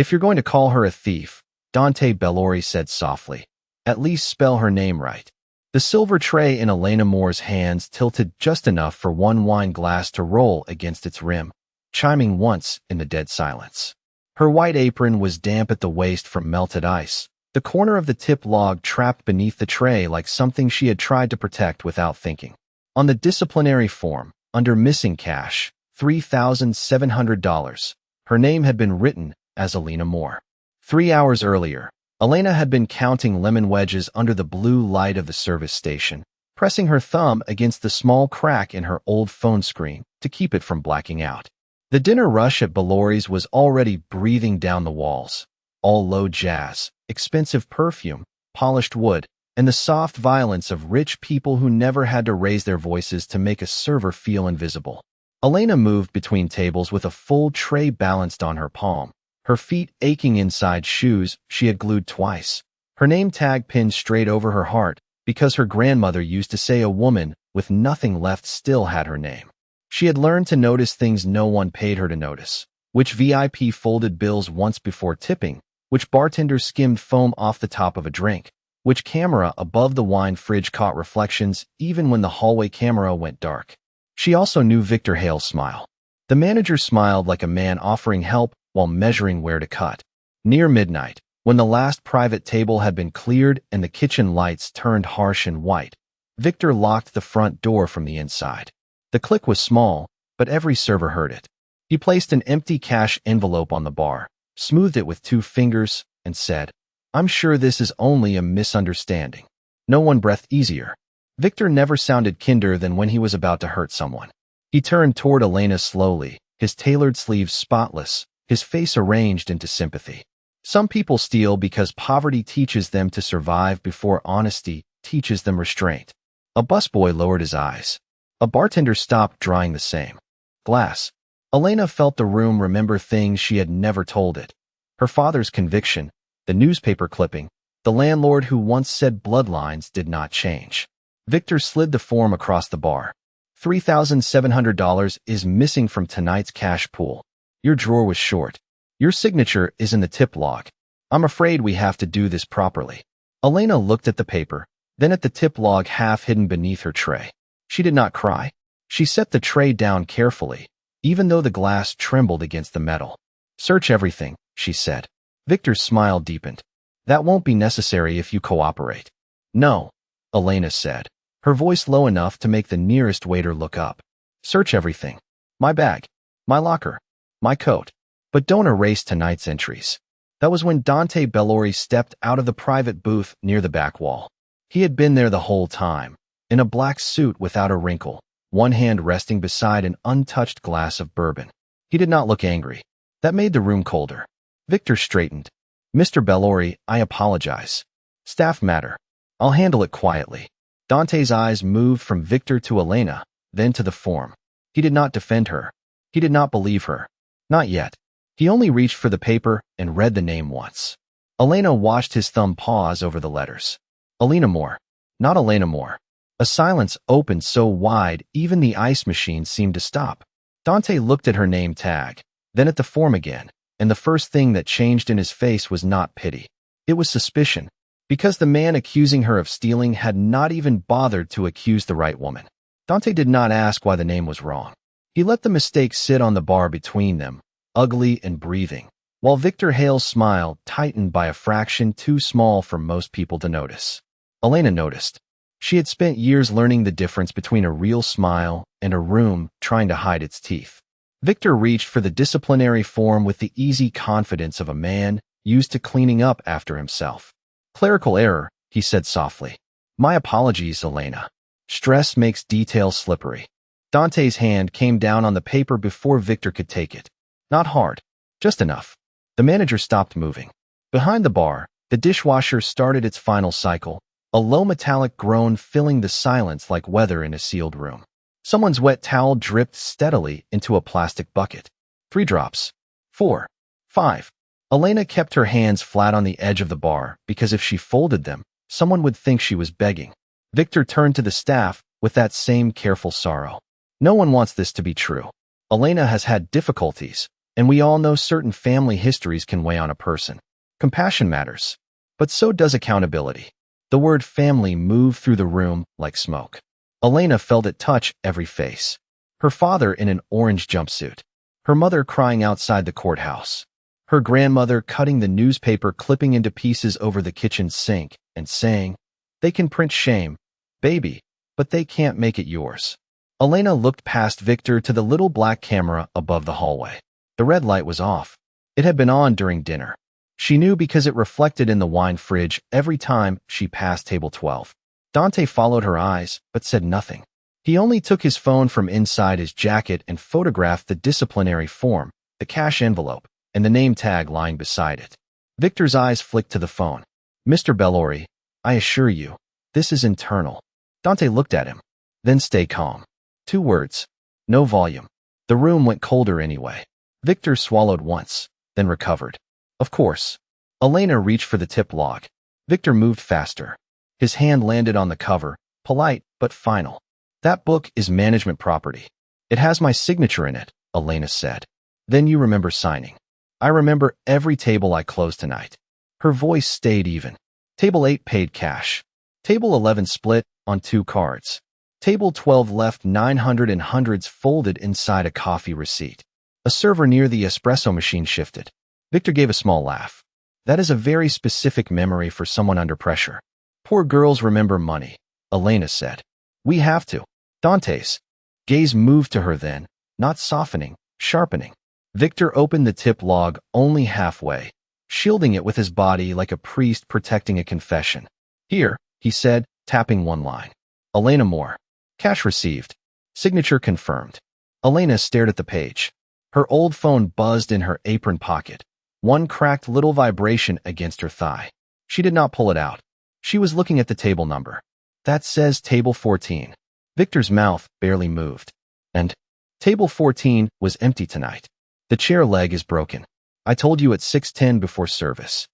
If you're going to call her a thief, Dante Bellori said softly, at least spell her name right. The silver tray in Elena Moore's hands tilted just enough for one wine glass to roll against its rim, chiming once in the dead silence. Her white apron was damp at the waist from melted ice, the corner of the tip log trapped beneath the tray like something she had tried to protect without thinking. On the disciplinary form, under missing cash, $3,700, her name had been written as Elena Moore. 3 hours earlier, Elena had been counting lemon wedges under the blue light of the service station, pressing her thumb against the small crack in her old phone screen to keep it from blacking out. The dinner rush at Bellori's was already breathing down the walls, all low jazz, expensive perfume, polished wood, and the soft violence of rich people who never had to raise their voices to make a server feel invisible. Elena moved between tables with a full tray balanced on her palm, her feet aching inside shoes she had glued twice, her name tag pinned straight over her heart because her grandmother used to say a woman with nothing left still had her name. She had learned to notice things no one paid her to notice, which VIP folded bills once before tipping, which bartender skimmed foam off the top of a drink, which camera above the wine fridge caught reflections even when the hallway camera went dark. She also knew Victor Hale's smile. The manager smiled like a man offering help while measuring where to cut. Near midnight, when the last private table had been cleared and the kitchen lights turned harsh and white, Victor locked the front door from the inside. The click was small, but every server heard it. He placed an empty cash envelope on the bar, smoothed it with 2 fingers, and said, "I'm sure this is only a misunderstanding." No one breathed easier. Victor never sounded kinder than when he was about to hurt someone. He turned toward Elena slowly, his tailored sleeves spotless, his face arranged into sympathy. Some people steal because poverty teaches them to survive before honesty teaches them restraint. A busboy lowered his eyes. A bartender stopped drying the same glass. Elena felt the room remember things she had never told it. Her father's conviction, the newspaper clipping, the landlord who once said bloodlines did not change. Victor slid the form across the bar. $3,700 is missing from tonight's cash pool. Your drawer was short. Your signature is in the tip log. I'm afraid we have to do this properly. Elena looked at the paper, then at the tip log half hidden beneath her tray. She did not cry. She set the tray down carefully, even though the glass trembled against the metal. Search everything, she said. Victor's smile deepened. That won't be necessary if you cooperate. No, Elena said, her voice low enough to make the nearest waiter look up. Search everything. My bag, my locker, my coat. But don't erase tonight's entries. That was when Dante Bellori stepped out of the private booth near the back wall. He had been there the whole time, in a black suit without a wrinkle, one hand resting beside an untouched glass of bourbon. He did not look angry. That made the room colder. Victor straightened. Mr. Bellori, I apologize. Staff matter. I'll handle it quietly. Dante's eyes moved from Victor to Elena, then to the form. He did not defend her. He did not believe her. Not yet. He only reached for the paper and read the name once. Elena watched his thumb pause over the letters. Elena Moore. Not Elena Moore. A silence opened so wide even the ice machine seemed to stop. Dante looked at her name tag, then at the form again, and the first thing that changed in his face was not pity. It was suspicion, because the man accusing her of stealing had not even bothered to accuse the right woman. Dante did not ask why the name was wrong. He let the mistake sit on the bar between them, ugly and breathing, while Victor Hale's smile tightened by a fraction too small for most people to notice. Elena noticed. She had spent years learning the difference between a real smile and a room trying to hide its teeth. Victor reached for the disciplinary form with the easy confidence of a man used to cleaning up after himself. Clerical error, he said softly. My apologies, Elena. Stress makes detail slippery. Dante's hand came down on the paper before Victor could take it. Not hard, just enough. The manager stopped moving. Behind the bar, the dishwasher started its final cycle, a low metallic groan filling the silence like weather in a sealed room. Someone's wet towel dripped steadily into a plastic bucket. 3 drops. 4. 5. Elena kept her hands flat on the edge of the bar because if she folded them, someone would think she was begging. Victor turned to the staff with that same careful sorrow. No one wants this to be true. Elena has had difficulties, And we all know certain family histories can weigh on a person. Compassion matters. But so does accountability. The word family moved through the room like smoke. Elena felt it touch every face. Her father in an orange jumpsuit. Her mother crying outside the courthouse. Her grandmother cutting the newspaper clipping into pieces over the kitchen sink and saying, "They can print shame, baby, but they can't make it yours." Elena looked past Victor to the little black camera above the hallway. The red light was off. It had been on during dinner. She knew because it reflected in the wine fridge every time she passed table 12. Dante followed her eyes, but said nothing. He only took his phone from inside his jacket and photographed the disciplinary form, the cash envelope, and the name tag lying beside it. Victor's eyes flicked to the phone. "Mr. Bellori, I assure you, this is internal." Dante looked at him. "Then stay calm." 2 words. No volume. The room went colder anyway. Victor swallowed once, then recovered. Of course. Elena reached for the tip log. Victor moved faster. His hand landed on the cover, polite but final. "That book is management property. It has my signature in it," Elena said. "Then you remember signing." "I remember every table I closed tonight." Her voice stayed even. Table 8 paid cash. Table 11 split on 2 cards. Table 12 left 900 and hundreds folded inside a coffee receipt. A server near the espresso machine shifted. Victor gave a small laugh. "That is a very specific memory for someone under pressure." "Poor girls remember money," Elena said. "We have to." Dante's gaze moved to her then, not softening, sharpening. Victor opened the tip log only halfway, shielding it with his body like a priest protecting a confession. "Here," he said, tapping one line. "Elena Moore. Cash received. Signature confirmed." Elena stared at the page. Her old phone buzzed in her apron pocket. One cracked little vibration against her thigh. She did not pull it out. She was looking at the table number. "That says table 14. Victor's mouth barely moved. "And table 14 was empty tonight. The chair leg is broken. I told you at 6:10 before service."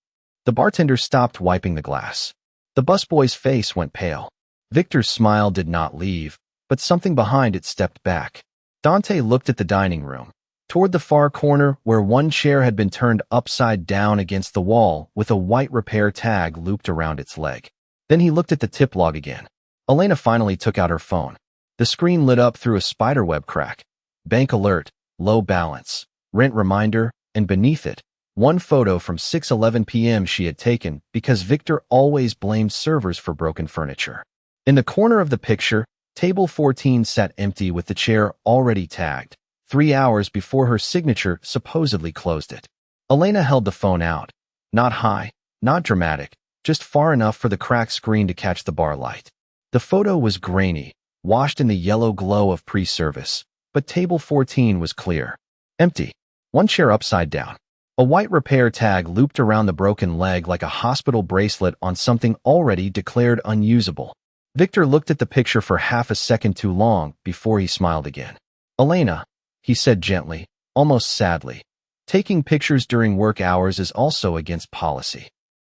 The bartender stopped wiping the glass. The busboy's face went pale. Victor's smile did not leave, but something behind it stepped back. Dante looked at the dining room, toward the far corner where one chair had been turned upside down against the wall with a white repair tag looped around its leg. Then he looked at the tip log again. Elena finally took out her phone. The screen lit up through a spiderweb crack. Bank alert, low balance, rent reminder, and beneath it, one photo from 6:11 p.m. she had taken because Victor always blamed servers for broken furniture. In the corner of the picture, table 14 sat empty with the chair already tagged, 3 hours before her signature supposedly closed it. Elena held the phone out. Not high, not dramatic, just far enough for the cracked screen to catch the bar light. The photo was grainy, washed in the yellow glow of pre-service, but table 14 was clear. Empty. One chair upside down. A white repair tag looped around the broken leg like a hospital bracelet on something already declared unusable. Victor looked at the picture for half a second too long before he smiled again. "Elena," he said gently, almost sadly, "taking pictures during work hours is also against policy."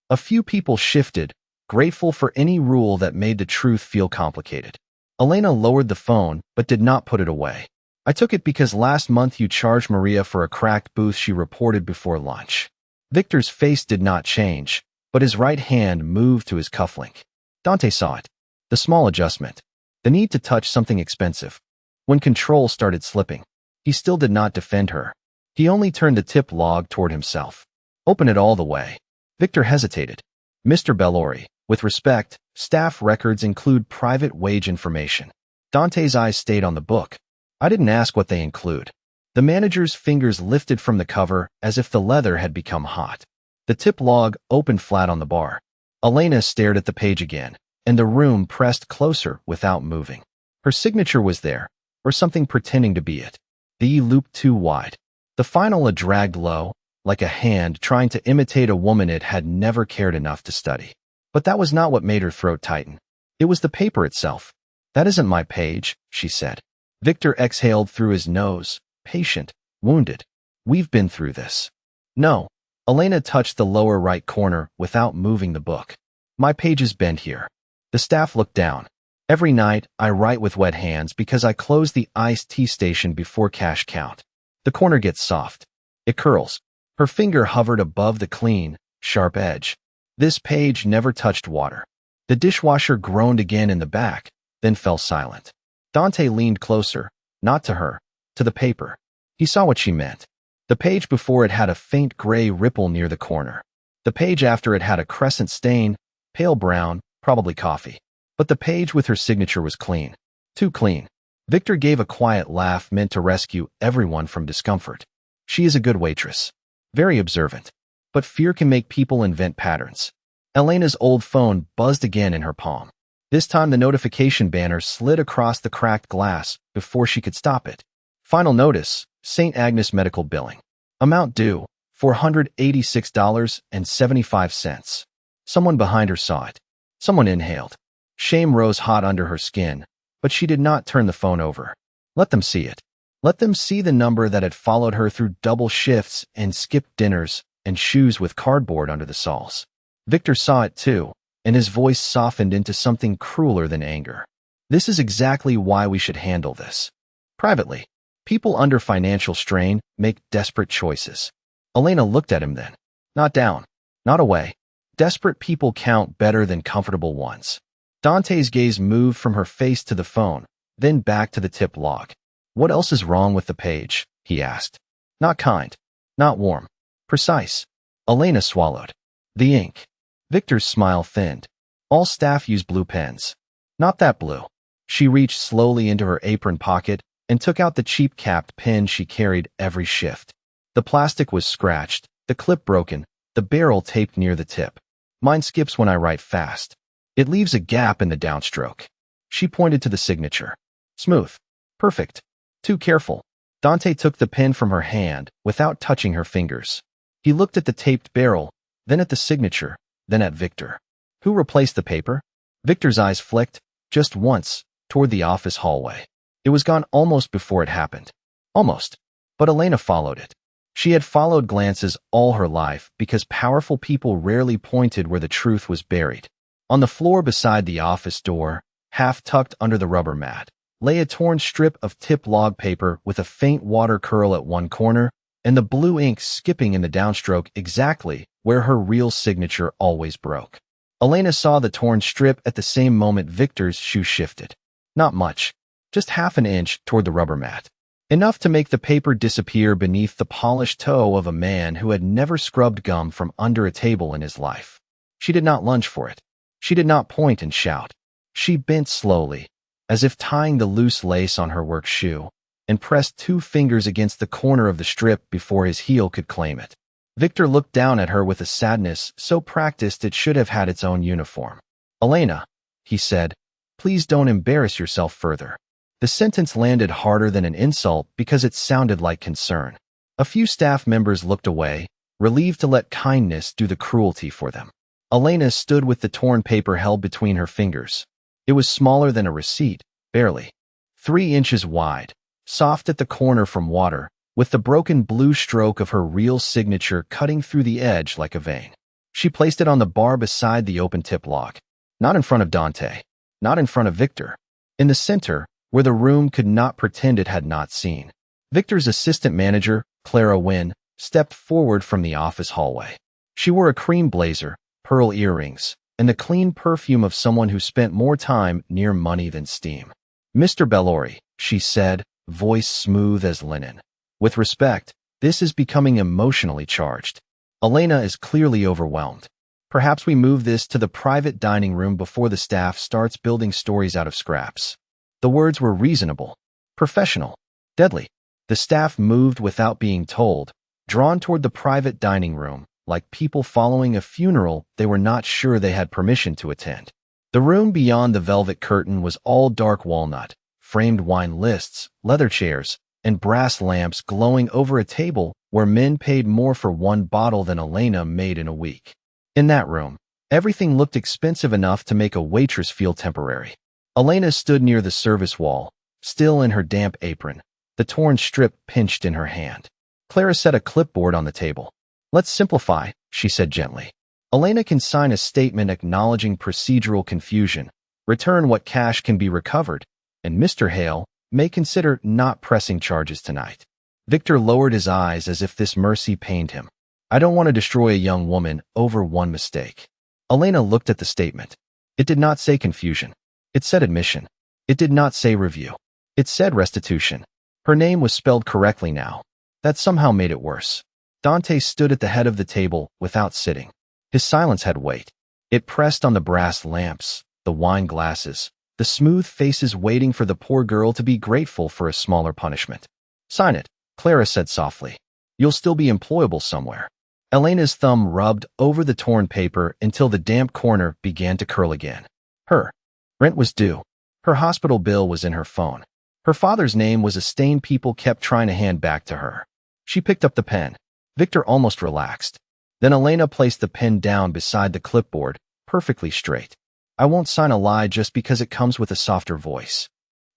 A few people shifted, grateful for any rule that made the truth feel complicated. Elena lowered the phone, but did not put it away. "I took it because last month you charged Maria for a cracked booth she reported before lunch." Victor's face did not change, but his right hand moved to his cufflink. Dante saw it. The small adjustment. The need to touch something expensive. When control started slipping, he still did not defend her. He only turned the tip log toward himself. "Open it all the way." Victor hesitated. "Mr. Bellori, with respect, staff records include private wage information." Dante's eyes stayed on the book. "I didn't ask what they include." The manager's fingers lifted from the cover as if the leather had become hot. The tip log opened flat on the bar. Elena stared at the page again, and the room pressed closer without moving. Her signature was there, or something pretending to be it. The E looped too wide. The final A dragged low, like a hand trying to imitate a woman it had never cared enough to study. But that was not what made her throat tighten. It was the paper itself. "That isn't my page," she said. Victor exhaled through his nose, patient, wounded. "We've been through this." "No." Elena touched the lower right corner without moving the book. "My pages bend here." The staff looked down. "Every night, I write with wet hands because I close the iced tea station before cash count. The corner gets soft. It curls. Her finger hovered above the clean, sharp edge. This page never touched water. The dishwasher groaned again in the back, then fell silent. Dante leaned closer, not to her, to the paper. He saw what she meant. The page before it had a faint gray ripple near the corner. The page after it had a crescent stain, pale brown, probably coffee. But the page with her signature was clean. Too clean. Victor gave a quiet laugh meant to rescue everyone from discomfort. She is a good waitress. Very observant. But fear can make people invent patterns. Elena's old phone buzzed again in her palm. This time the notification banner slid across the cracked glass before she could stop it. Final notice, St. Agnes Medical Billing. Amount due, $486.75. Someone behind her saw it. Someone inhaled. Shame rose hot under her skin, but she did not turn the phone over. Let them see it. Let them see the number that had followed her through double shifts and skipped dinners and shoes with cardboard under the soles. Victor saw it too, and his voice softened into something crueler than anger. This is exactly why we should handle this. Privately. People under financial strain make desperate choices. Elena looked at him then. Not down. Not away. Desperate people count better than comfortable ones. Dante's gaze moved from her face to the phone, then back to the tip log. What else is wrong with the page? He asked. Not kind. Not warm. Precise. Elena swallowed. The ink. Victor's smile thinned. All staff use blue pens. Not that blue. She reached slowly into her apron pocket and took out the cheap-capped pen she carried every shift. The plastic was scratched, the clip broken, the barrel taped near the tip. Mine skips when I write fast. It leaves a gap in the downstroke. She pointed to the signature. Smooth. Perfect. Too careful. Dante took the pen from her hand without touching her fingers. He looked at the taped barrel, then at the signature, then at Victor. Who replaced the paper? Victor's eyes flicked, just once, toward the office hallway. It was gone almost before it happened. Almost. But Elena followed it. She had followed glances all her life because powerful people rarely pointed where the truth was buried. On the floor beside the office door, half tucked under the rubber mat, lay a torn strip of tip log paper with a faint water curl at one corner and the blue ink skipping in the downstroke exactly where her real signature always broke. Elena saw the torn strip at the same moment Victor's shoe shifted. Not much. Just half an inch toward the rubber mat. Enough to make the paper disappear beneath the polished toe of a man who had never scrubbed gum from under a table in his life. She did not lunge for it. She did not point and shout. She bent slowly, as if tying the loose lace on her work shoe, and pressed 2 fingers against the corner of the strip before his heel could claim it. Victor looked down at her with a sadness so practiced it should have had its own uniform. Elena, he said, please don't embarrass yourself further. The sentence landed harder than an insult because it sounded like concern. A few staff members looked away, relieved to let kindness do the cruelty for them. Elena stood with the torn paper held between her fingers. It was smaller than a receipt, barely. 3 inches wide, soft at the corner from water, with the broken blue stroke of her real signature cutting through the edge like a vein. She placed it on the bar beside the open tip log. Not in front of Dante. Not in front of Victor. In the center, where the room could not pretend it had not seen. Victor's assistant manager, Clara Wynne, stepped forward from the office hallway. She wore a cream blazer, pearl earrings, and the clean perfume of someone who spent more time near money than steam. Mr. Bellori, she said, voice smooth as linen. With respect, this is becoming emotionally charged. Elena is clearly overwhelmed. Perhaps we move this to the private dining room before the staff starts building stories out of scraps. The words were reasonable, professional, deadly. The staff moved without being told, drawn toward the private dining room, like people following a funeral they were not sure they had permission to attend. The room beyond the velvet curtain was all dark walnut, framed wine lists, leather chairs, and brass lamps glowing over a table where men paid more for one bottle than Elena made in a week. In that room, everything looked expensive enough to make a waitress feel temporary. Elena stood near the service wall, still in her damp apron, the torn strip pinched in her hand. Clara set a clipboard on the table. Let's simplify, she said gently. Elena can sign a statement acknowledging procedural confusion, return what cash can be recovered, and Mr. Hale may consider not pressing charges tonight. Victor lowered his eyes as if this mercy pained him. I don't want to destroy a young woman over one mistake. Elena looked at the statement. It did not say confusion. It said admission. It did not say review. It said restitution. Her name was spelled correctly now. That somehow made it worse. Dante stood at the head of the table without sitting. His silence had weight. It pressed on the brass lamps, the wine glasses, the smooth faces waiting for the poor girl to be grateful for a smaller punishment. Sign it, Clara said softly. You'll still be employable somewhere. Elena's thumb rubbed over the torn paper until the damp corner began to curl again. Her rent was due. Her hospital bill was in her phone. Her father's name was a stain people kept trying to hand back to her. She picked up the pen. Victor almost relaxed. Then Elena placed the pen down beside the clipboard, perfectly straight. I won't sign a lie just because it comes with a softer voice.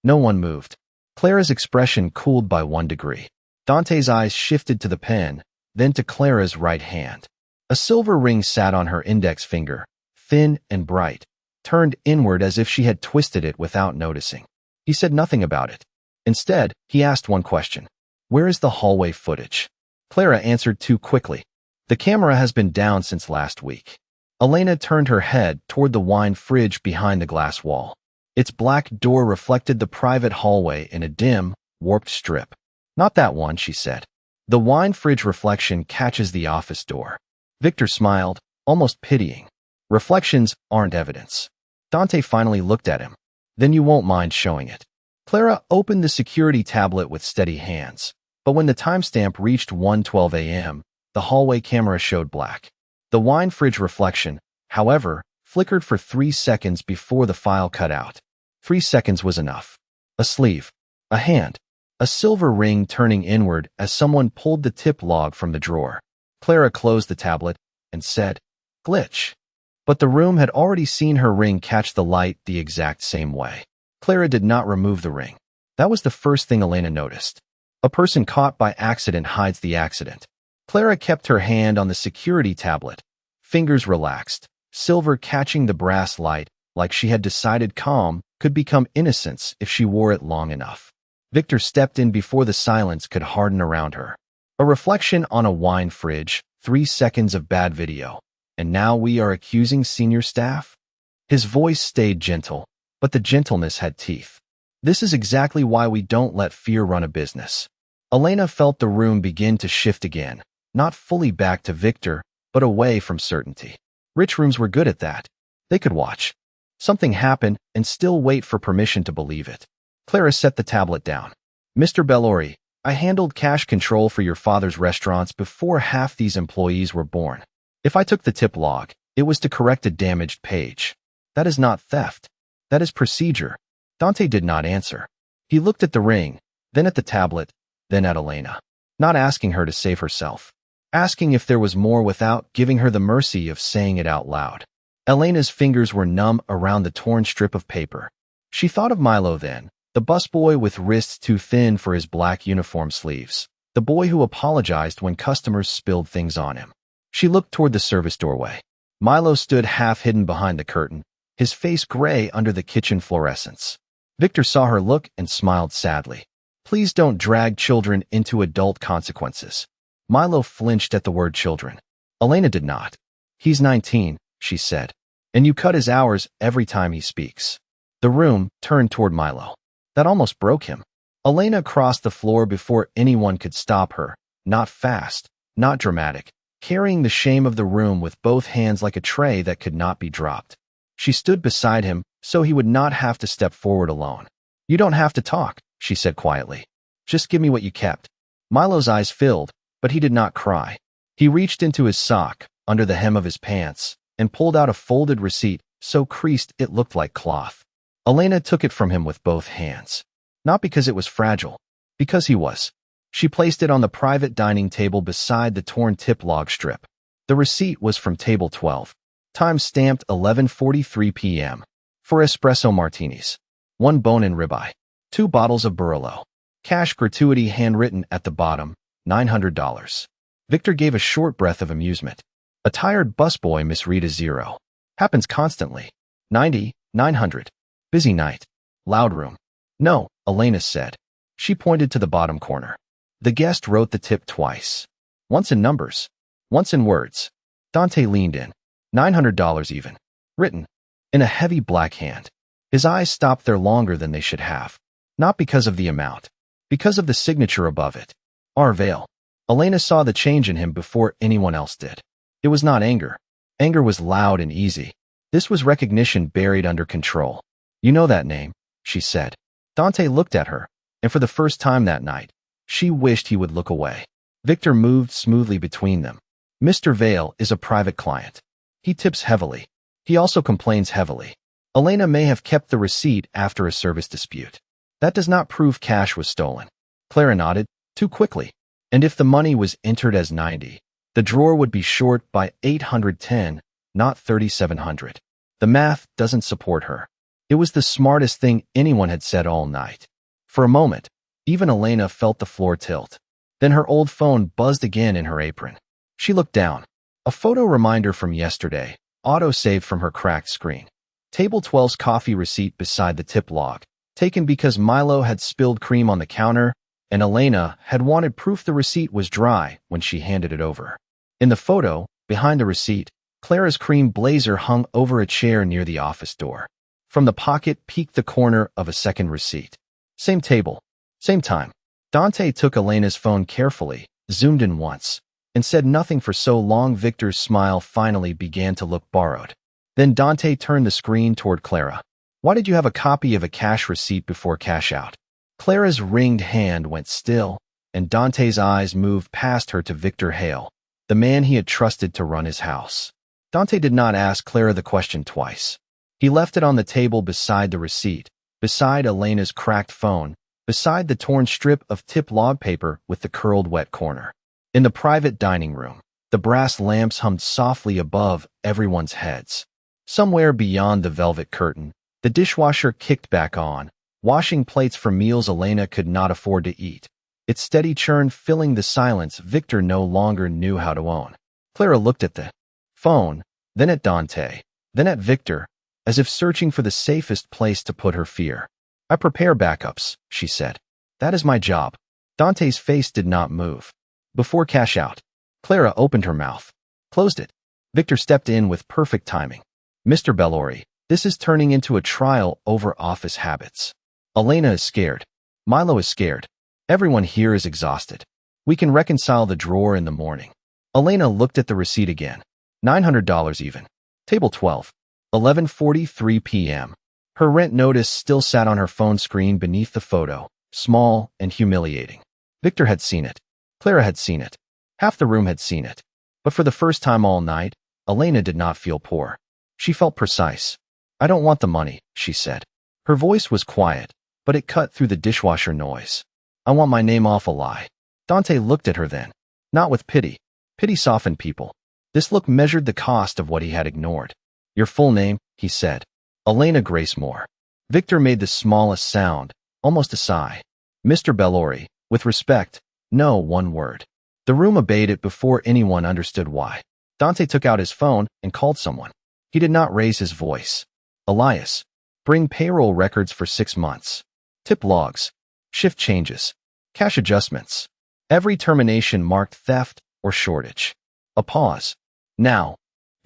No one moved. Clara's expression cooled by 1 degree. Dante's eyes shifted to the pen, then to Clara's right hand. A silver ring sat on her index finger, thin and bright, turned inward as if she had twisted it without noticing. He said nothing about it. Instead, he asked one question. Where is the hallway footage? Clara answered too quickly. The camera has been down since last week. Elena turned her head toward the wine fridge behind the glass wall. Its black door reflected the private hallway in a dim, warped strip. Not that one, she said. The wine fridge reflection catches the office door. Victor smiled, almost pitying. Reflections aren't evidence. Dante finally looked at him. Then you won't mind showing it. Clara opened the security tablet with steady hands. But when the timestamp reached 1:12 a.m., the hallway camera showed black. The wine fridge reflection, however, flickered for 3 seconds before the file cut out. 3 seconds was enough. A sleeve. A hand. A silver ring turning inward as someone pulled the tip log from the drawer. Clara closed the tablet and said, glitch. But the room had already seen her ring catch the light the exact same way. Clara did not remove the ring. That was the first thing Elena noticed. A person caught by accident hides the accident. Clara kept her hand on the security tablet. Fingers relaxed, silver catching the brass light, like she had decided calm could become innocence if she wore it long enough. Victor stepped in before the silence could harden around her. A reflection on a wine fridge, 3 seconds of bad video. And now we are accusing senior staff? His voice stayed gentle, but the gentleness had teeth. This is exactly why we don't let fear run a business. Elena felt the room begin to shift again, not fully back to Victor, but away from certainty. Rich rooms were good at that. They could watch something happen and still wait for permission to believe it. Clara set the tablet down. Mr. Bellori, I handled cash control for your father's restaurants before half these employees were born. If I took the tip log, it was to correct a damaged page. That is not theft. That is procedure. Dante did not answer. He looked at the ring, then at the tablet, then at Elena. Not asking her to save herself. Asking if there was more without giving her the mercy of saying it out loud. Elena's fingers were numb around the torn strip of paper. She thought of Milo then, the busboy with wrists too thin for his black uniform sleeves. The boy who apologized when customers spilled things on him. She looked toward the service doorway. Milo stood half hidden behind the curtain, his face gray under the kitchen fluorescence. Victor saw her look and smiled sadly. Please don't drag children into adult consequences. Milo flinched at the word children. Elena did not. He's 19, she said. And you cut his hours every time he speaks. The room turned toward Milo. That almost broke him. Elena crossed the floor before anyone could stop her, not fast, not dramatic, carrying the shame of the room with both hands like a tray that could not be dropped. She stood beside him so he would not have to step forward alone. You don't have to talk, she said quietly. Just give me what you kept. Milo's eyes filled, but he did not cry. He reached into his sock, under the hem of his pants, and pulled out a folded receipt so creased it looked like cloth. Elena took it from him with both hands. Not because it was fragile, because he was. She placed it on the private dining table beside the torn tip log strip. The receipt was from table 12. Time stamped 11:43 p.m. 4 espresso martinis. 1 bone-in ribeye. 2 bottles of Barolo. Cash gratuity handwritten at the bottom, $900. Victor gave a short breath of amusement. A tired busboy misread a 0. Happens constantly. 90, 900. Busy night. Loud room. No, Elena said. She pointed to the bottom corner. The guest wrote the tip twice. Once in numbers, once in words. Dante leaned in. $900 even. Written. In a heavy black hand. His eyes stopped there longer than they should have. Not because of the amount. Because of the signature above it. R. Vale. Elena saw the change in him before anyone else did. It was not anger. Anger was loud and easy. This was recognition buried under control. You know that name, she said. Dante looked at her, and for the first time that night, she wished he would look away. Victor moved smoothly between them. Mr. Vale is a private client. He tips heavily. He also complains heavily. Elena may have kept the receipt after a service dispute. That does not prove cash was stolen. Clara nodded, too quickly. And if the money was entered as 90, the drawer would be short by 810, not 3,700. The math doesn't support her. It was the smartest thing anyone had said all night. For a moment, even Elena felt the floor tilt. Then her old phone buzzed again in her apron. She looked down. A photo reminder from yesterday, auto-saved from her cracked screen. Table 12's coffee receipt beside the tip log, taken because Milo had spilled cream on the counter, and Elena had wanted proof the receipt was dry when she handed it over. In the photo, behind the receipt, Clara's cream blazer hung over a chair near the office door. From the pocket peeked the corner of a second receipt. Same table, same time. Dante took Elena's phone carefully, zoomed in once, and said nothing for so long Victor's smile finally began to look borrowed. Then Dante turned the screen toward Clara. Why did you have a copy of a cash receipt before cash out? Clara's ringed hand went still, and Dante's eyes moved past her to Victor Hale, the man he had trusted to run his house. Dante did not ask Clara the question twice. He left it on the table beside the receipt, beside Elena's cracked phone, beside the torn strip of tip log paper with the curled wet corner. In the private dining room, the brass lamps hummed softly above everyone's heads. Somewhere beyond the velvet curtain, the dishwasher kicked back on, washing plates for meals Elena could not afford to eat. Its steady churn filling the silence Victor no longer knew how to own. Clara looked at the phone, then at Dante, then at Victor, as if searching for the safest place to put her fear. I prepare backups, she said. That is my job. Dante's face did not move. Before cash out, Clara opened her mouth, closed it. Victor stepped in with perfect timing. Mr. Bellori, this is turning into a trial over office habits. Elena is scared. Milo is scared. Everyone here is exhausted. We can reconcile the drawer in the morning. Elena looked at the receipt again. $900 even. Table 12. 11:43 p.m. Her rent notice still sat on her phone screen beneath the photo, small and humiliating. Victor had seen it. Clara had seen it. Half the room had seen it. But for the first time all night, Elena did not feel poor. She felt precise. I don't want the money, she said. Her voice was quiet, but it cut through the dishwasher noise. I want my name off a lie. Dante looked at her then. Not with pity. Pity softened people. This look measured the cost of what he had ignored. Your full name, he said. Elena Grace Moore. Victor made the smallest sound, almost a sigh. Mr. Bellori, with respect, no one word. The room obeyed it before anyone understood why. Dante took out his phone and called someone. He did not raise his voice. Elias. Bring payroll records for 6 months. Tip logs. Shift changes. Cash adjustments. Every termination marked theft or shortage. A pause. Now.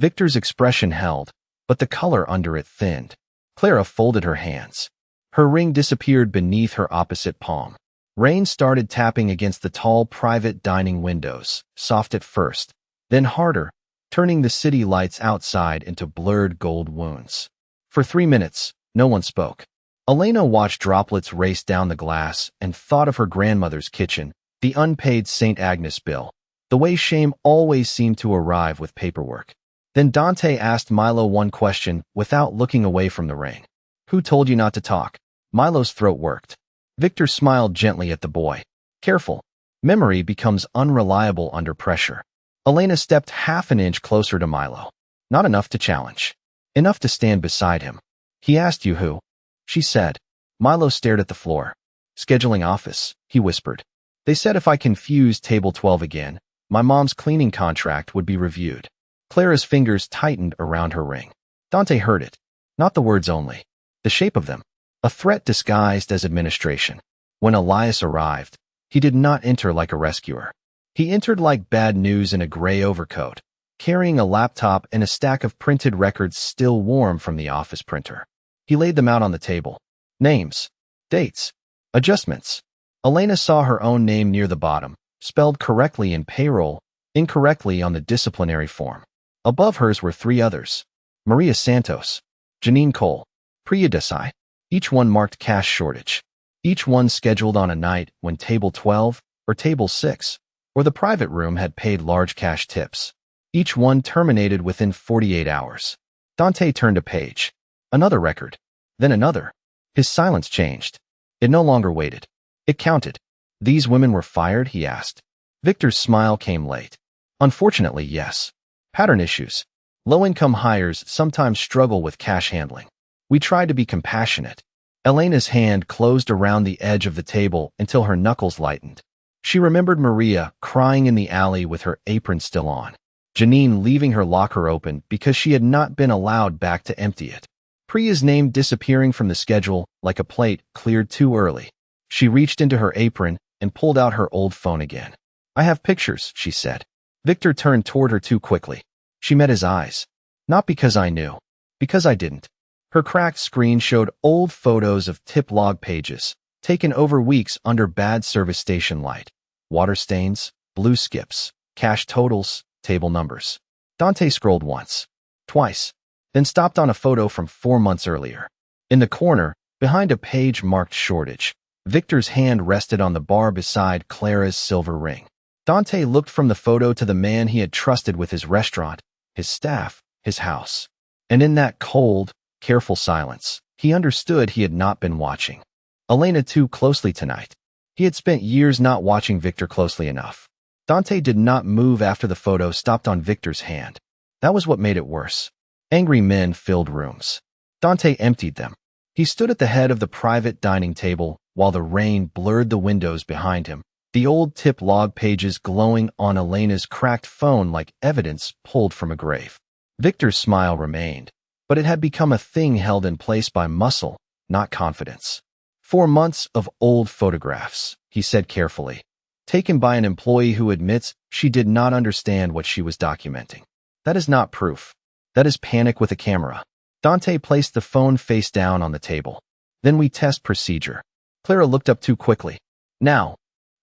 Victor's expression held, but the color under it thinned. Clara folded her hands. Her ring disappeared beneath her opposite palm. Rain started tapping against the tall private dining windows, soft at first, then harder, turning the city lights outside into blurred gold wounds. For 3 minutes, no one spoke. Elena watched droplets race down the glass and thought of her grandmother's kitchen, the unpaid St. Agnes bill, the way shame always seemed to arrive with paperwork. Then Dante asked Milo one question without looking away from the rain. Who told you not to talk? Milo's throat worked. Victor smiled gently at the boy. Careful. Memory becomes unreliable under pressure. Elena stepped half an inch closer to Milo. Not enough to challenge. Enough to stand beside him. He asked you who? She said. Milo stared at the floor. Scheduling office, he whispered. They said if I confused table 12 again, my mom's cleaning contract would be reviewed. Clara's fingers tightened around her ring. Dante heard it. Not the words only. The shape of them. A threat disguised as administration. When Elias arrived, He did not enter like a rescuer. He entered like bad news in a gray overcoat, carrying a laptop and a stack of printed records still warm from the office printer. He laid them out on the table. Names, dates, adjustments. Elena saw her own name near the bottom, spelled correctly in payroll, incorrectly on the disciplinary form. Above hers were 3 others: Maria Santos, Janine Cole, Priya Desai, each one marked cash shortage. Each one scheduled on a night when Table 12 or Table 6 or the private room had paid large cash tips. Each one terminated within 48 hours. Dante turned a page. Another record. Then another. His silence changed. It no longer waited. It counted. These women were fired, he asked. Victor's smile came late. Unfortunately, yes. Pattern issues. Low-income hires sometimes struggle with cash handling. We tried to be compassionate. Elena's hand closed around the edge of the table until her knuckles lightened. She remembered Maria crying in the alley with her apron still on. Janine leaving her locker open because she had not been allowed back to empty it. Priya's name disappearing from the schedule like a plate cleared too early. She reached into her apron and pulled out her old phone again. "I have pictures," she said. Victor turned toward her too quickly. She met his eyes. "Not because I knew. Because I didn't." Her cracked screen showed old photos of tip log pages, taken over weeks under bad service station light. Water stains, blue skips, cash totals, table numbers. Dante scrolled once, twice, then stopped on a photo from 4 months earlier. In the corner, behind a page marked shortage, Victor's hand rested on the bar beside Clara's silver ring. Dante looked from the photo to the man he had trusted with his restaurant, his staff, his house. And in that cold, careful silence, he understood he had not been watching Elena too closely tonight. He had spent years not watching Victor closely enough. Dante did not move after the photo stopped on Victor's hand. That was what made it worse. Angry men filled rooms. Dante emptied them. He stood at the head of the private dining table while the rain blurred the windows behind him, the old tip log pages glowing on Elena's cracked phone like evidence pulled from a grave. Victor's smile remained, but it had become a thing held in place by muscle, not confidence. 4 months of old photographs, he said carefully, taken by an employee who admits she did not understand what she was documenting. That is not proof. That is panic with a camera. Dante placed the phone face down on the table. Then we test procedure. Clara looked up too quickly. Now.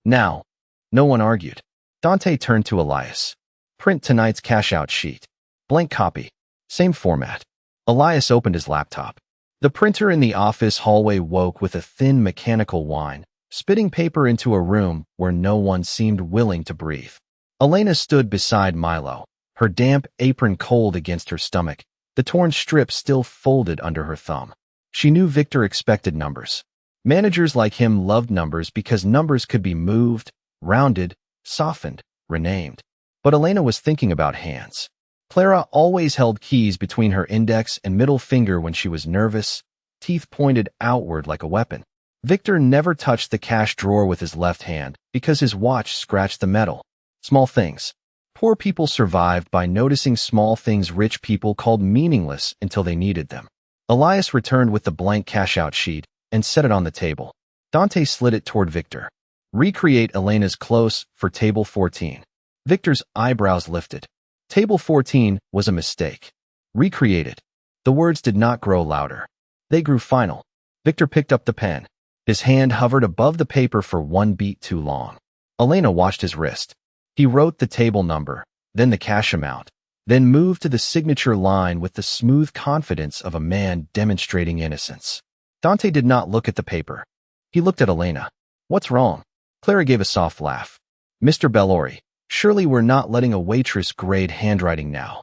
No one argued. Dante turned to Elias. Print tonight's cash-out sheet. Blank copy. Same format. Elias opened his laptop. The printer in the office hallway woke with a thin mechanical whine, spitting paper into a room where no one seemed willing to breathe. Elena stood beside Milo, her damp apron cold against her stomach, the torn strip still folded under her thumb. She knew Victor expected numbers. Managers like him loved numbers because numbers could be moved, rounded, softened, renamed. But Elena was thinking about hands. Clara always held keys between her index and middle finger when she was nervous, teeth pointed outward like a weapon. Victor never touched the cash drawer with his left hand because his watch scratched the metal. Small things. Poor people survived by noticing small things rich people called meaningless until they needed them. Elias returned with the blank cash-out sheet and set it on the table. Dante slid it toward Victor. Recreate Elena's close for Table 14. Victor's eyebrows lifted. Table 14 was a mistake. Recreate it. The words did not grow louder. They grew final. Victor picked up the pen. His hand hovered above the paper for 1 beat too long. Elena watched his wrist. He wrote the table number, then the cash amount, then moved to the signature line with the smooth confidence of a man demonstrating innocence. Dante did not look at the paper. He looked at Elena. "What's wrong?" Clara gave a soft laugh. "Mr. Bellori, surely we're not letting a waitress grade handwriting now."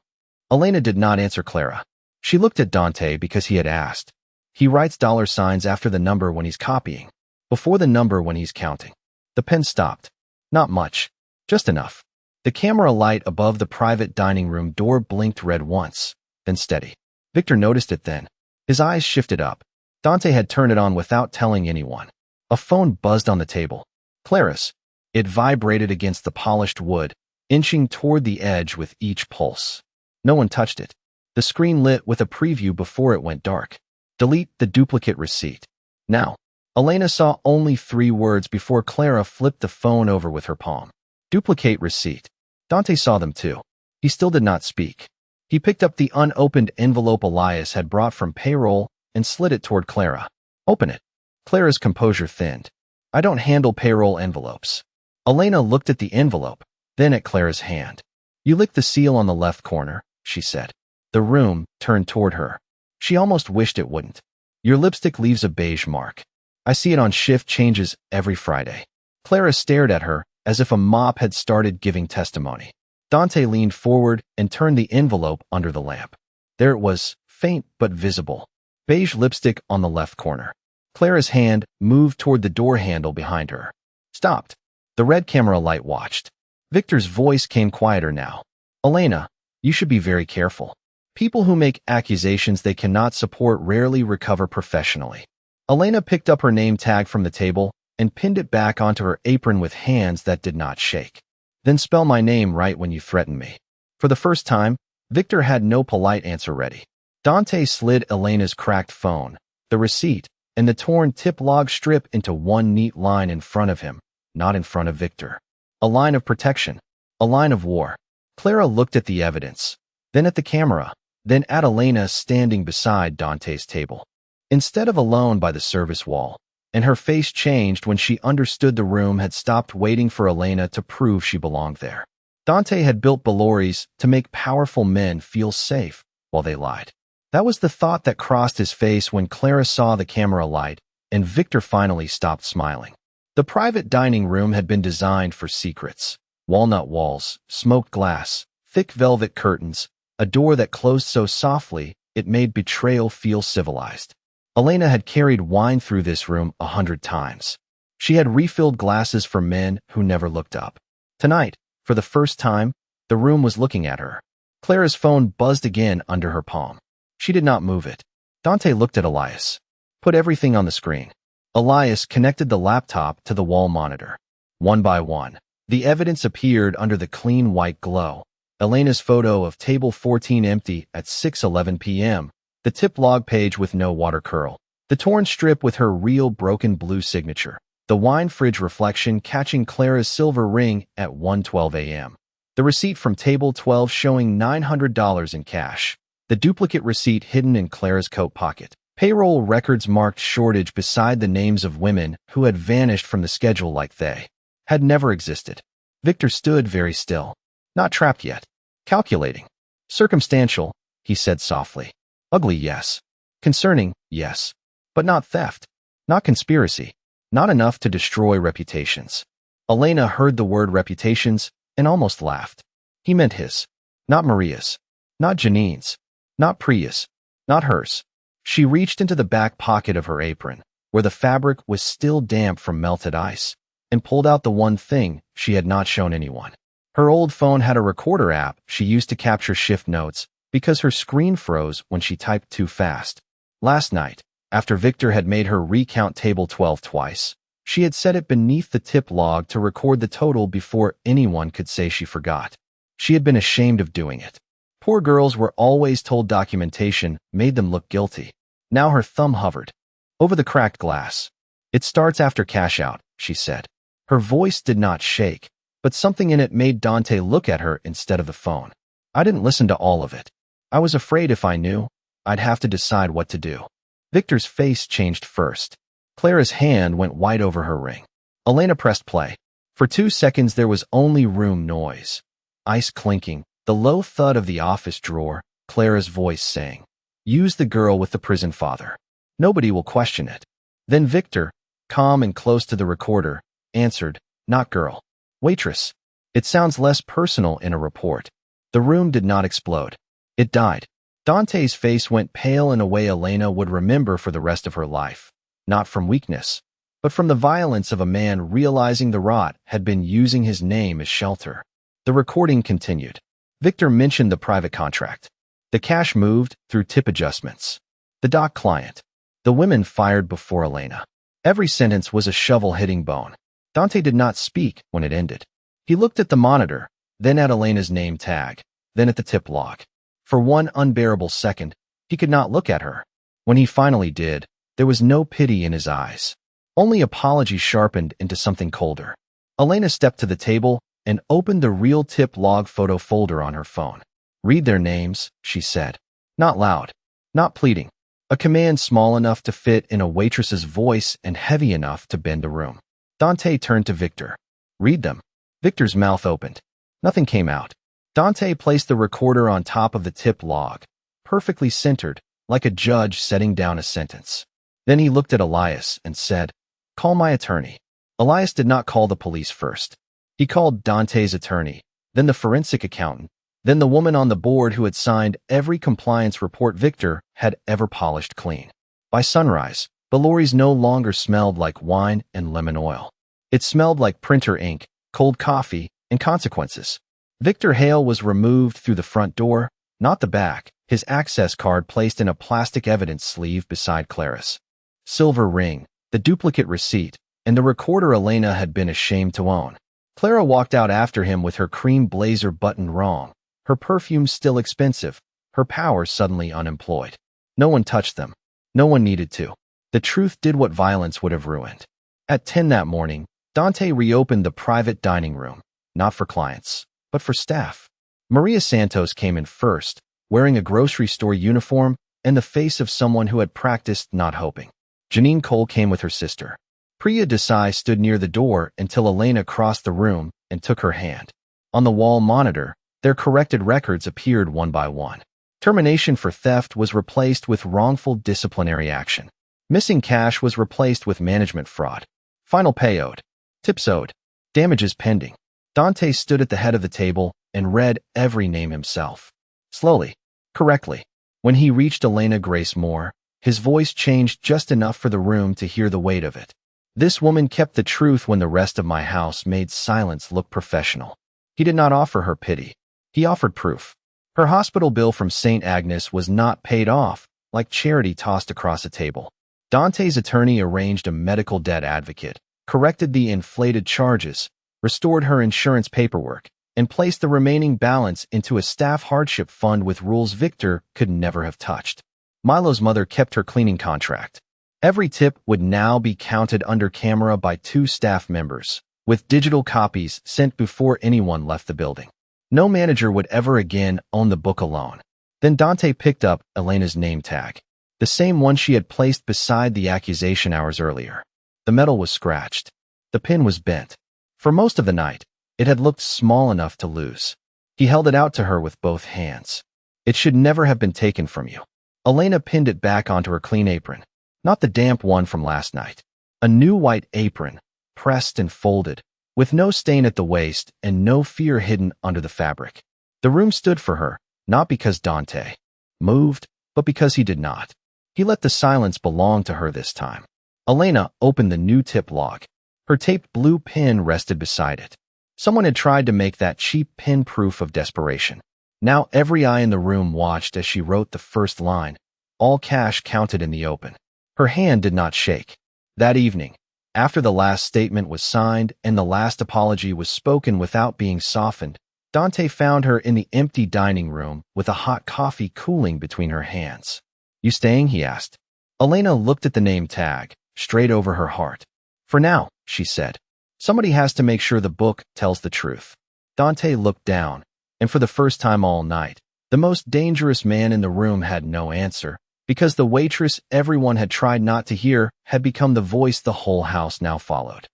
Elena did not answer Clara. She looked at Dante because he had asked. He writes $signs after the number when he's copying, before the number when he's counting. The pen stopped. Not much. Just enough. The camera light above the private dining room door blinked red once, then steady. Victor noticed it then. His eyes shifted up. Dante had turned it on without telling anyone. A phone buzzed on the table. Clara's. It vibrated against the polished wood, inching toward the edge with each pulse. No one touched it. The screen lit with a preview before it went dark. Delete the duplicate receipt. Now. Elena saw only 3 words before Clara flipped the phone over with her palm. Duplicate receipt. Dante saw them too. He still did not speak. He picked up the unopened envelope Elias had brought from payroll and slid it toward Clara. Open it. Clara's composure thinned. I don't handle payroll envelopes. Elena looked at the envelope, then at Clara's hand. You licked the seal on the left corner, she said. The room turned toward her. She almost wished it wouldn't. Your lipstick leaves a beige mark. I see it on shift changes every Friday. Clara stared at her as if a mop had started giving testimony. Dante leaned forward and turned the envelope under the lamp. There it was, faint but visible. Beige lipstick on the left corner. Clara's hand moved toward the door handle behind her. Stopped. The red camera light watched. Victor's voice came quieter now. Elena, you should be very careful. People who make accusations they cannot support rarely recover professionally. Elena picked up her name tag from the table and pinned it back onto her apron with hands that did not shake. Then spell my name right when you threaten me. For the first time, Victor had no polite answer ready. Dante slid Elena's cracked phone, the receipt, and the torn tip log strip into one neat line in front of him, not in front of Victor. A line of protection, a line of war. Clara looked at the evidence, then at the camera, then at Elena standing beside Dante's table. Instead of alone by the service wall, and her face changed when she understood the room had stopped waiting for Elena to prove she belonged there. Dante had built Baloris to make powerful men feel safe while they lied. That was the thought that crossed his face when Clara saw the camera light and Victor finally stopped smiling. The private dining room had been designed for secrets. Walnut walls, smoked glass, thick velvet curtains, a door that closed so softly it made betrayal feel civilized. Elena had carried wine through this room 100 times. She had refilled glasses for men who never looked up. Tonight, for the first time, the room was looking at her. Clara's phone buzzed again under her palm. She did not move it. Dante looked at Elias. Put everything on the screen. Elias connected the laptop to the wall monitor. One by one, the evidence appeared under the clean white glow. Elena's photo of table 14 empty at 6:11 p.m., the tip log page with no water curl, the torn strip with her real broken blue signature, the wine fridge reflection catching Clara's silver ring at 1:12 a.m., the receipt from table 12 showing $900 in cash, the duplicate receipt hidden in Clara's coat pocket, payroll records marked shortage beside the names of women who had vanished from the schedule like they had never existed. Victor stood very still. Not trapped yet. Calculating. Circumstantial, he said softly. Ugly, yes. Concerning, yes. But not theft. Not conspiracy. Not enough to destroy reputations. Elena heard the word reputations and almost laughed. He meant his. Not Maria's. Not Janine's. Not Priya's. Not hers. She reached into the back pocket of her apron, where the fabric was still damp from melted ice, and pulled out the one thing she had not shown anyone. Her old phone had a recorder app she used to capture shift notes because her screen froze when she typed too fast. Last night, after Victor had made her recount table 12 twice, she had set it beneath the tip log to record the total before anyone could say she forgot. She had been ashamed of doing it. Poor girls were always told documentation made them look guilty. Now her thumb hovered over the cracked glass. It starts after cash out, she said. Her voice did not shake, but something in it made Dante look at her instead of the phone. I didn't listen to all of it. I was afraid if I knew, I'd have to decide what to do. Victor's face changed first. Clara's hand went white over her ring. Elena pressed play. For 2 seconds there was only room noise. Ice clinking, the low thud of the office drawer, Clara's voice saying, "Use the girl with the prison father. Nobody will question it." Then Victor, calm and close to the recorder, answered, "Not girl. Waitress." It sounds less personal in a report. The room did not explode. It died. Dante's face went pale in a way Elena would remember for the rest of her life. Not from weakness, but from the violence of a man realizing the rot had been using his name as shelter. The recording continued. Victor mentioned the private contract. The cash moved through tip adjustments. The doc client. The women fired before Elena. Every sentence was a shovel hitting bone. Dante did not speak when it ended. He looked at the monitor, then at Elena's name tag, then at the tip log. For one unbearable second, he could not look at her. When he finally did, there was no pity in his eyes, Only apology sharpened into something colder. Elena stepped to the table and opened the real tip log photo folder on her phone. "Read their names," she said. Not loud, not pleading. A command small enough to fit in a waitress's voice and heavy enough to bend a room. Dante turned to Victor. "Read them." Victor's mouth opened. Nothing came out. Dante placed the recorder on top of the tip log, perfectly centered, like a judge setting down a sentence. Then he looked at Elias and said, "Call my attorney." Elias did not call the police first. He called Dante's attorney, then the forensic accountant, then the woman on the board who had signed every compliance report Victor had ever polished clean. By sunrise, Valori's no longer smelled like wine and lemon oil. It smelled like printer ink, cold coffee, and consequences. Victor Hale was removed through the front door, not the back, his access card placed in a plastic evidence sleeve beside Clara's silver ring, the duplicate receipt, and the recorder Elena had been ashamed to own. Clara walked out after him with her cream blazer buttoned wrong, her perfume still expensive, her power suddenly unemployed. No one touched them. No one needed to. The truth did what violence would have ruined. At 10 that morning, Dante reopened the private dining room, not for clients, but for staff. Maria Santos came in first, wearing a grocery store uniform and the face of someone who had practiced not hoping. Janine Cole came with her sister. Priya Desai stood near the door until Elena crossed the room and took her hand. On the wall monitor, their corrected records appeared one by one. Termination for theft was replaced with wrongful disciplinary action. Missing cash was replaced with management fraud. Final pay owed. Tips owed. Damages pending. Dante stood at the head of the table and read every name himself. Slowly, correctly. When he reached Elena Grace Moore, his voice changed just enough for the room to hear the weight of it. "This woman kept the truth when the rest of my house made silence look professional." He did not offer her pity. He offered proof. Her hospital bill from St. Agnes was not paid off, like charity tossed across a table. Dante's attorney arranged a medical debt advocate, corrected the inflated charges, restored her insurance paperwork, and placed the remaining balance into a staff hardship fund with rules Victor could never have touched. Milo's mother kept her cleaning contract. Every tip would now be counted under camera by 2 staff members, with digital copies sent before anyone left the building. No manager would ever again own the book alone. Then Dante picked up Elena's name tag, the same one she had placed beside the accusation hours earlier. The metal was scratched. The pin was bent. For most of the night, it had looked small enough to lose. He held it out to her with both hands. "It should never have been taken from you." Elena pinned it back onto her clean apron. Not the damp one from last night. A new white apron, pressed and folded, with no stain at the waist and no fear hidden under the fabric. The room stood for her, not because Dante moved, but because he did not. He let the silence belong to her this time. Elena opened the new tip log. Her taped blue pin rested beside it. Someone had tried to make that cheap pin proof of desperation. Now every eye in the room watched as she wrote the first line, all cash counted in the open. Her hand did not shake. That evening, after the last statement was signed and the last apology was spoken without being softened, Dante found her in the empty dining room with a hot coffee cooling between her hands. "You staying?" he asked. Elena looked at the name tag, straight over her heart. "For now," she said. "Somebody has to make sure the book tells the truth." Dante looked down, and for the first time all night, the most dangerous man in the room had no answer, because the waitress everyone had tried not to hear had become the voice the whole house now followed.